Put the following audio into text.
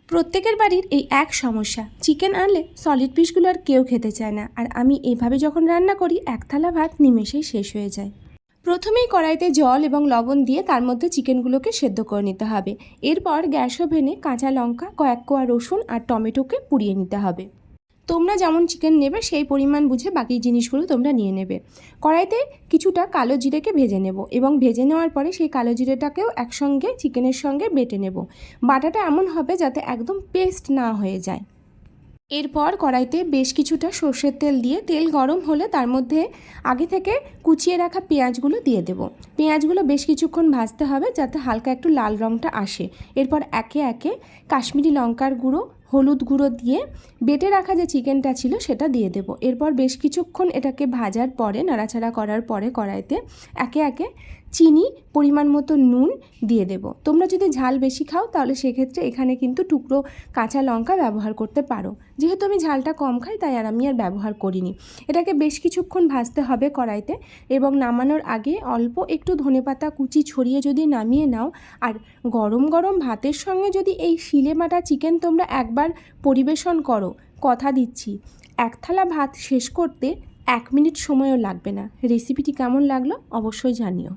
প্রত্যেকের বাড়ির এই এক সমস্যা, চিকেন আনলে সলিড পিসগুলো আর কেউ খেতে চায় না। আর আমি এইভাবে যখন রান্না করি এক থালা ভাত নিমেষেই শেষ হয়ে যায়। প্রথমেই কড়াইতে জল এবং লবণ দিয়ে তার মধ্যে চিকেনগুলোকে সেদ্ধ করে নিতে হবে। এরপর গ্যাস ওভেনে কাঁচা লঙ্কা, কয়েক কোয়া রসুন আর টমেটোকে পুড়িয়ে নিতে হবে। তোমরা যেমন চিকেন নেবে সেই পরিমাণ বুঝে বাকি জিনিসগুলো তোমরা নিয়ে নেবে। কড়াইতে কিছুটা কালো জিরেকে ভেজে নেব এবং ভেজে নেওয়ার পরে সেই কালো জিরেটাকেও একসঙ্গে চিকেনের সঙ্গে বেটে নেব। বাটাটা এমন হবে যাতে একদম পেস্ট না হয়ে যায়। এরপর কড়াইতে বেশ কিছুটা সর্ষের তেল দিয়ে তেল গরম হলে তার মধ্যে আগে থেকে কুচিয়ে রাখা পেঁয়াজগুলো দিয়ে দেব। পেঁয়াজগুলো বেশ কিছুক্ষণ ভাজতে হবে যাতে হালকা একটু লাল রঙটা আসে। এরপর একে একে কাশ্মীরি লঙ্কার গুঁড়ো, হলুদ গুঁড়ো দিয়ে বেটে রাখা যে চিকেনটা ছিল সেটা দিয়ে দেব। এরপর বেশ কিছুক্ষণ এটাকে ভাজার পরে, নাড়াচাড়া করার পরে কড়াইতে একে একে চিনি, পরিমাণ মতো নুন দিয়ে দেব। তোমরা যদি ঝাল বেশি খাও তাহলে সেক্ষেত্রে এখানে কিন্তু টুকরো কাঁচা লঙ্কা ব্যবহার করতে পারো। যেহেতু আমি ঝালটা কম খাই তাই আমি আর ব্যবহার করিনি। এটাকে বেশ কিছুক্ষণ ভাজতে হবে কড়াইতে এবং নামানোর আগে অল্প একটু ধনেপাতা কুচি ছড়িয়ে যদি নামিয়ে নাও আর গরম গরম ভাতের সঙ্গে যদি এই শিলে বাটা চিকেন তোমরা একবার পরিবেশন করো, কথা দিচ্ছি এক থালা ভাত শেষ করতে 1 মিনিট সময়ও লাগবে না। রেসিপিটি কেমন লাগলো অবশ্যই জানিও।